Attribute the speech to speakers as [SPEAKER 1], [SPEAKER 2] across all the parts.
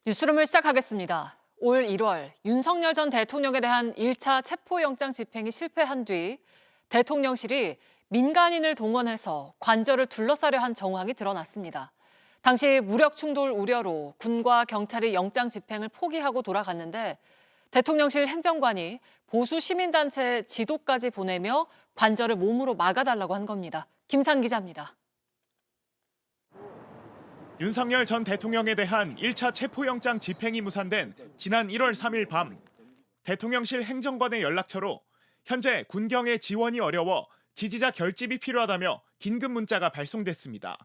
[SPEAKER 1] 뉴스룸을 시작하겠습니다. 올 1월 윤석열 전 대통령에 대한 1차 체포영장 집행이 실패한 뒤 대통령실이 민간인을 동원해서 관저를 둘러싸려 한 정황이 드러났습니다. 당시 무력 충돌 우려로 군과 경찰이 영장 집행을 포기하고 돌아갔는데 대통령실 행정관이 보수 시민단체 지도까지 보내며 관저를 몸으로 막아달라고 한 겁니다. 김상 기자입니다.
[SPEAKER 2] 윤석열 전 대통령에 대한 1차 체포영장 집행이 무산된 지난 1월 3일 밤 대통령실 행정관의 연락처로 현재 군경의 지원이 어려워 지지자 결집이 필요하다며 긴급 문자가 발송됐습니다.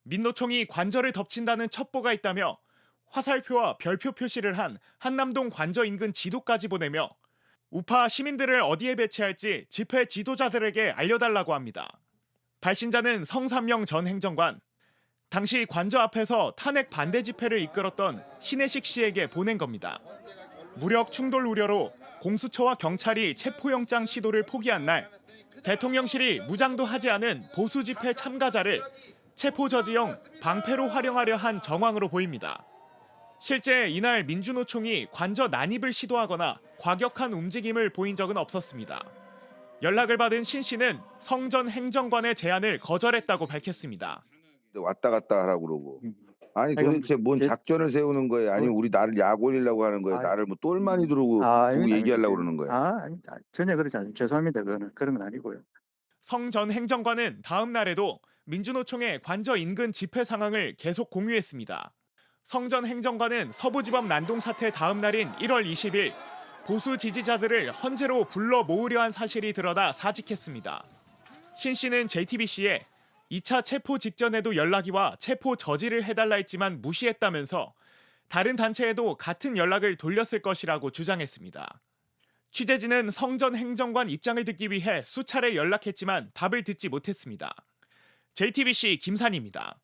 [SPEAKER 2] 민노총이 관저를 덮친다는 첩보가 있다며 화살표와 별표 표시를 한 한남동 관저 인근 지도까지 보내며 우파 시민들을 어디에 배치할지 집회 지도자들에게 알려달라고 합니다. 발신자는 성삼명 전 행정관, 당시 관저 앞에서 탄핵 반대 집회를 이끌었던 신혜식 씨에게 보낸 겁니다. 무력 충돌 우려로 공수처와 경찰이 체포영장 시도를 포기한 날 대통령실이 무장도 하지 않은 보수 집회 참가자를 체포 저지용 방패로 활용하려 한 정황으로 보입니다. 실제 이날 민주노총이 관저 난입을 시도하거나 과격한 움직임을 보인 적은 없었습니다. 연락을 받은 신 씨는 성 전 행정관의 제안을 거절했다고 밝혔습니다.
[SPEAKER 3] 왔다 갔다 하라고 그러고. 아니
[SPEAKER 4] 그럼
[SPEAKER 3] 도대체 뭔 작전을 세우는 거예요? 아니면 우리 나를 약 올리려고 하는 거예요?
[SPEAKER 4] 아,
[SPEAKER 3] 나를 뭐 똘마니 두고 두고
[SPEAKER 4] 아닙니다,
[SPEAKER 3] 얘기하려고
[SPEAKER 4] 아닙니다.
[SPEAKER 3] 그러는 거예요?
[SPEAKER 4] 아닙니다. 전혀 그렇지 않습니다. 죄송합니다. 그런 건 아니고요.
[SPEAKER 2] 성 전 행정관은 다음 날에도 민주노총의 관저 인근 집회 상황을 계속 공유했습니다. 성 전 행정관은 서부지법 난동 사태 다음 날인 1월 20일 보수 지지자들을 헌재로 불러 모으려 한 사실이 드러나 사직했습니다. 신 씨는 JTBC에 2차 체포 직전에도 연락이 와 체포 저지를 해달라 했지만 무시했다면서 다른 단체에도 같은 연락을 돌렸을 것이라고 주장했습니다. 취재진은 성 전 행정관 입장을 듣기 위해 수차례 연락했지만 답을 듣지 못했습니다. JTBC 김산입니다.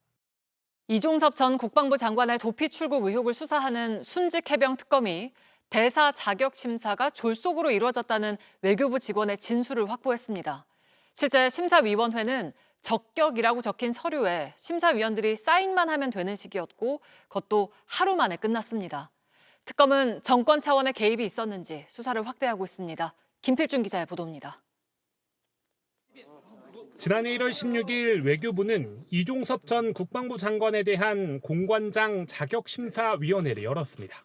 [SPEAKER 1] 이종섭 전 국방부 장관의 도피 출국 의혹을 수사하는 순직 해병 특검이 대사 자격 심사가 졸속으로 이루어졌다는 외교부 직원의 진술을 확보했습니다. 실제 심사위원회는 적격이라고 적힌 서류에 심사위원들이 사인만 하면 되는 식이었고 그것도 하루 만에 끝났습니다. 특검은 정권 차원의 개입이 있었는지 수사를 확대하고 있습니다. 김필준 기자의 보도입니다.
[SPEAKER 5] 지난해 1월 16일 외교부는 이종섭 전 국방부 장관에 대한 공관장 자격심사위원회를 열었습니다.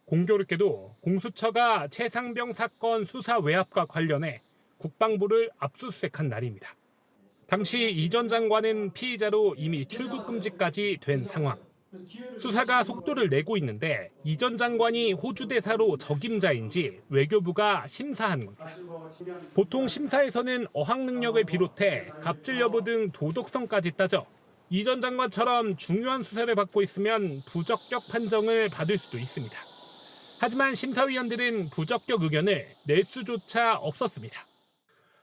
[SPEAKER 5] 공교롭게도 공수처가 최상병 사건 수사 외압과 관련해 국방부를 압수수색한 날입니다. 당시 이 전 장관은 피의자로 이미 출국 금지까지 된 상황. 수사가 속도를 내고 있는데 이 전 장관이 호주 대사로 적임자인지 외교부가 심사한 겁니다. 보통 심사에서는 어학 능력을 비롯해 갑질 여부 등 도덕성까지 따져 이 전 장관처럼 중요한 수사를 받고 있으면 부적격 판정을 받을 수도 있습니다. 하지만 심사위원들은 부적격 의견을 낼 수조차 없었습니다.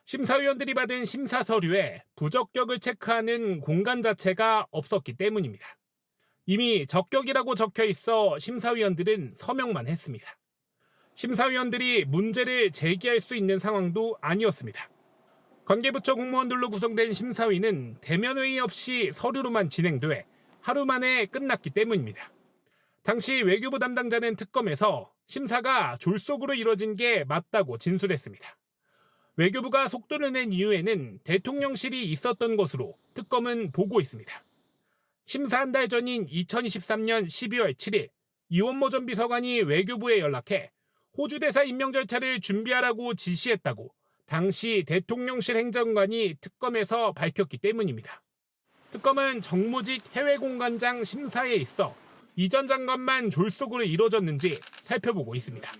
[SPEAKER 5] 심사위원들이 받은 심사 서류에 부적격을 체크하는 공간 자체가 없었기 때문입니다. 이미 적격이라고 적혀 있어 심사위원들은 서명만 했습니다. 심사위원들이 문제를 제기할 수 있는 상황도 아니었습니다. 관계부처 공무원들로 구성된 심사위는 대면 회의 없이 서류로만 진행돼 하루 만에 끝났기 때문입니다. 당시 외교부 담당자는 특검에서 심사가 졸속으로 이뤄진 게 맞다고 진술했습니다. 외교부가 속도를 낸 이유에는 대통령실이 있었던 것으로 특검은 보고 있습니다. 심사 한 달 전인 2023년 12월 7일 이원모 전 비서관이 외교부에 연락해 호주 대사 임명 절차를 준비하라고 지시했다고 당시 대통령실 행정관이 특검에서 밝혔기 때문입니다. 특검은 정무직 해외공관장 심사에 있어 이 전 장관만 졸속으로 이뤄졌는지 살펴보고 있습니다.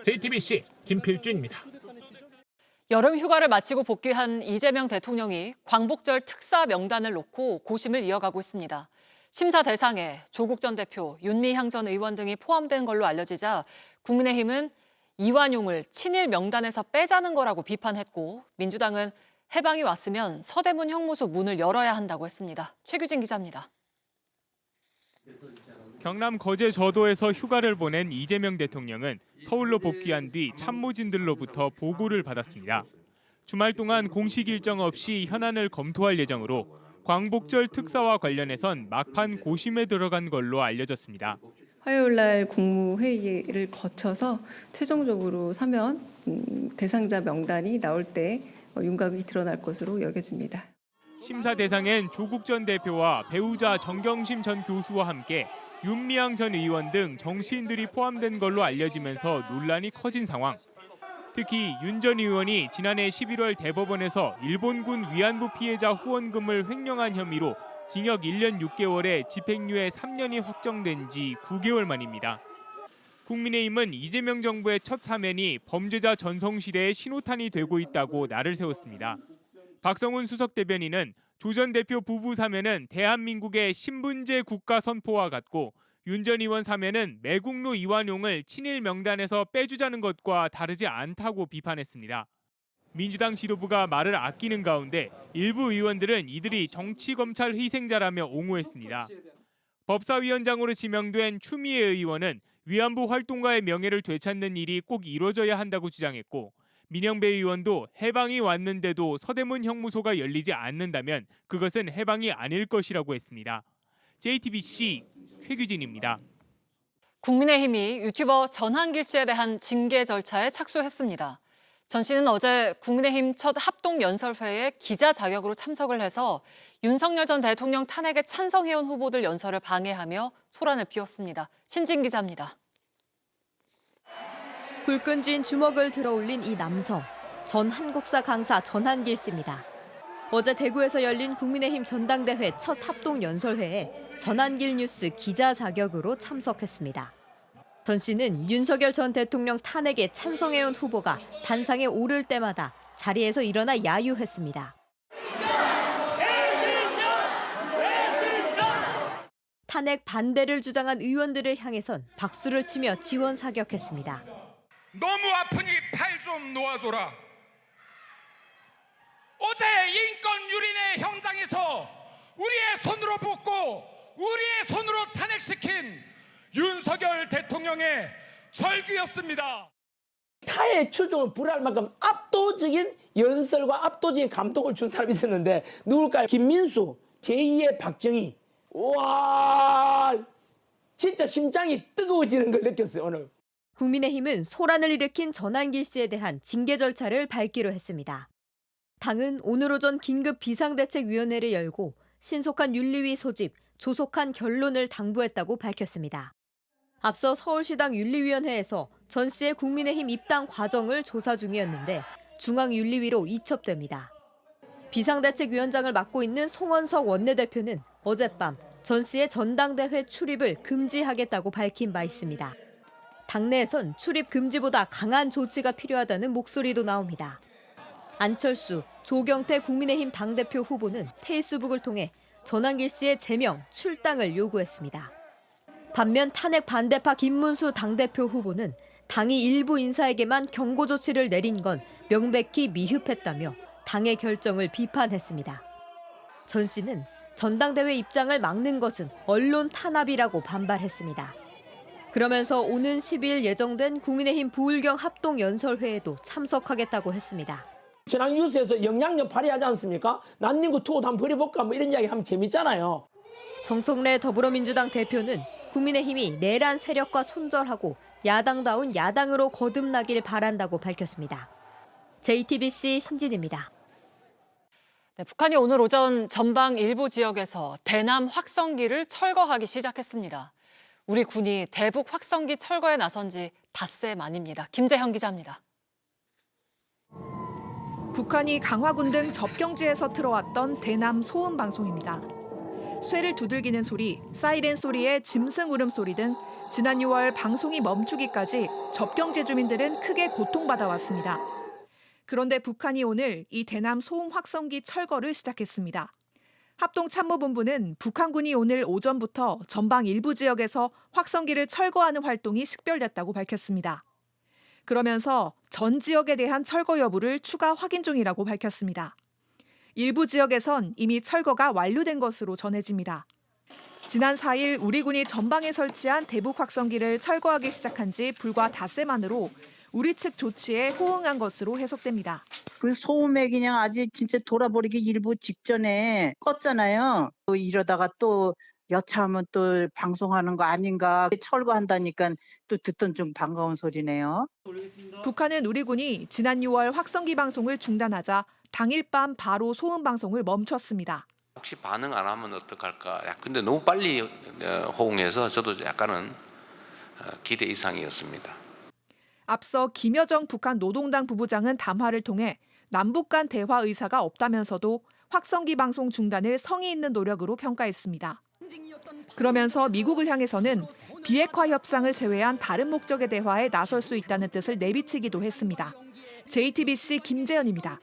[SPEAKER 5] JTBC 김필준입니다.
[SPEAKER 1] 여름 휴가를 마치고 복귀한 이재명 대통령이 광복절 특사 명단을 놓고 고심을 이어가고 있습니다. 심사 대상에 조국 전 대표, 윤미향 전 의원 등이 포함된 걸로 알려지자 국민의힘은 이완용을 친일 명단에서 빼자는 거라고 비판했고 민주당은 해방이 왔으면 서대문 형무소 문을 열어야 한다고 했습니다. 최규진 기자입니다.
[SPEAKER 6] 경남 거제 저도에서 휴가를 보낸 이재명 대통령은 서울로 복귀한 뒤 참모진들로부터 보고를 받았습니다. 주말 동안 공식 일정 없이 현안을 검토할 예정으로 광복절 특사와 관련해선 막판 고심에 들어간 걸로 알려졌습니다.
[SPEAKER 7] 화요일 날 국무회의를 거쳐서 최종적으로 사면 대상자 명단이 나올 때 윤곽이 드러날 것으로 여겨집니다.
[SPEAKER 6] 심사 대상엔 조국 전 대표와 배우자 정경심 전 교수와 함께 윤미향 전 의원 등 정치인들이 포함된 걸로 알려지면서 논란이 커진 상황. 특히 윤 전 의원이 지난해 11월 대법원에서 일본군 위안부 피해자 후원금을 횡령한 혐의로 징역 1년 6개월에 집행유예 3년이 확정된 지 9개월 만입니다. 국민의힘은 이재명 정부의 첫 사면이 범죄자 전성시대의 신호탄이 되고 있다고 날을 세웠습니다. 박성훈 수석 대변인은 조 전 대표 부부 사면은 대한민국의 신분제 국가 선포와 같고 윤 전 의원 사면은 매국노 이완용을 친일 명단에서 빼주자는 것과 다르지 않다고 비판했습니다. 민주당 지도부가 말을 아끼는 가운데 일부 의원들은 이들이 정치검찰 희생자라며 옹호했습니다. 법사위원장으로 지명된 추미애 의원은 위안부 활동가의 명예를 되찾는 일이 꼭 이루어져야 한다고 주장했고 민영배 의원도 해방이 왔는데도 서대문 형무소가 열리지 않는다면 그것은 해방이 아닐 것이라고 했습니다. JTBC 최규진입니다.
[SPEAKER 1] 국민의힘이 유튜버 전한길 씨에 대한 징계 절차에 착수했습니다. 전 씨는 어제 국민의힘 첫 합동연설회에 기자 자격으로 참석을 해서 윤석열 전 대통령 탄핵에 찬성해온 후보들 연설을 방해하며 소란을 피웠습니다. 신진 기자입니다.
[SPEAKER 8] 불끈진 주먹을 들어올린 이 남성, 전 한국사 강사 전한길 씨입니다. 어제 대구에서 열린 국민의힘 전당대회 첫 합동연설회에 전한길 뉴스 기자 자격으로 참석했습니다. 전 씨는 윤석열 전 대통령 탄핵에 찬성해온 후보가 단상에 오를 때마다 자리에서 일어나 야유했습니다. 탄핵 반대를 주장한 의원들을 향해선 박수를 치며 지원 사격했습니다.
[SPEAKER 9] 너무 아프니 팔 좀 놓아줘라. 어제 인권유린의 현장에서 우리의 손으로 뽑고 우리의 손으로 탄핵시킨 윤석열 대통령의 절규였습니다.
[SPEAKER 10] 타의 추종을 불허할 만큼 압도적인 연설과 압도적인 감동을 준 사람이 있었는데 누굴까요? 김민수, 제2의 박정희. 와, 진짜 심장이 뜨거워지는 걸 느꼈어요, 오늘.
[SPEAKER 8] 국민의힘은 소란을 일으킨 전한길 씨에 대한 징계 절차를 밟기로 했습니다. 당은 오늘 오전 긴급 비상대책위원회를 열고 신속한 윤리위 소집, 조속한 결론을 당부했다고 밝혔습니다. 앞서 서울시당 윤리위원회에서 전 씨의 국민의힘 입당 과정을 조사 중이었는데 중앙윤리위로 이첩됩니다. 비상대책위원장을 맡고 있는 송원석 원내대표는 어젯밤 전 씨의 전당대회 출입을 금지하겠다고 밝힌 바 있습니다. 당내에선 출입 금지보다 강한 조치가 필요하다는 목소리도 나옵니다. 안철수, 조경태 국민의힘 당대표 후보는 페이스북을 통해 전한길 씨의 제명, 출당을 요구했습니다. 반면 탄핵 반대파 김문수 당대표 후보는 당이 일부 인사에게만 경고 조치를 내린 건 명백히 미흡했다며 당의 결정을 비판했습니다. 전 씨는 전당대회 입장을 막는 것은 언론 탄압이라고 반발했습니다. 그러면서 오는 10일 예정된 국민의힘 부울경 합동연설회에도 참석하겠다고 했습니다.
[SPEAKER 10] 지난 뉴스에서 영향력 발휘하지 않습니까? 난닝구 투어도 한번 벌여볼까 뭐 이런 이야기 하면 재밌잖아요.
[SPEAKER 8] 정청래 더불어민주당 대표는 국민의힘이 내란 세력과 손절하고 야당다운 야당으로 거듭나길 바란다고 밝혔습니다. JTBC 신진입니다.
[SPEAKER 1] 네, 북한이 오늘 오전 전방 일부 지역에서 대남 확성기를 철거하기 시작했습니다. 우리 군이 대북 확성기 철거에 나선 지 닷새 만입니다. 김재형 기자입니다.
[SPEAKER 11] 북한이 강화군 등 접경지에서 틀어왔던 대남 소음 방송입니다. 쇠를 두들기는 소리, 사이렌 소리에 짐승 울음소리 등 지난 6월 방송이 멈추기까지 접경지 주민들은 크게 고통받아왔습니다. 그런데 북한이 오늘 이 대남 소음 확성기 철거를 시작했습니다. 합동참모본부는 북한군이 오늘 오전부터 전방 일부 지역에서 확성기를 철거하는 활동이 식별됐다고 밝혔습니다. 그러면서 전 지역에 대한 철거 여부를 추가 확인 중이라고 밝혔습니다. 일부 지역에선 이미 철거가 완료된 것으로 전해집니다. 지난 4일 우리 군이 전방에 설치한 대북 확성기를 철거하기 시작한 지 불과 닷새 만으로 우리 측 조치에 호응한 것으로 해석됩니다.
[SPEAKER 12] 그 소음에 그냥 아직 진짜 돌아버리기 일부 직전에 껐잖아요. 이러다가 또 여차하면 또 방송하는 거 아닌가 철거한다니까 또 듣던 좀 반가운 소리네요.
[SPEAKER 11] 북한은 우리군이 지난 6월 확성기 방송을 중단하자 당일 밤 바로 소음 방송을 멈췄습니다.
[SPEAKER 13] 혹시 반응 안 하면 어떡할까? 근데 너무 빨리 호응해서 저도 약간은 기대 이상이었습니다.
[SPEAKER 11] 앞서 김여정 북한 노동당 부부장은 담화를 통해 남북 간 대화 의사가 없다면서도 확성기 방송 중단을 성의 있는 노력으로 평가했습니다. 그러면서 미국을 향해서는 비핵화 협상을 제외한 다른 목적의 대화에 나설 수 있다는 뜻을 내비치기도 했습니다. JTBC 김재현입니다.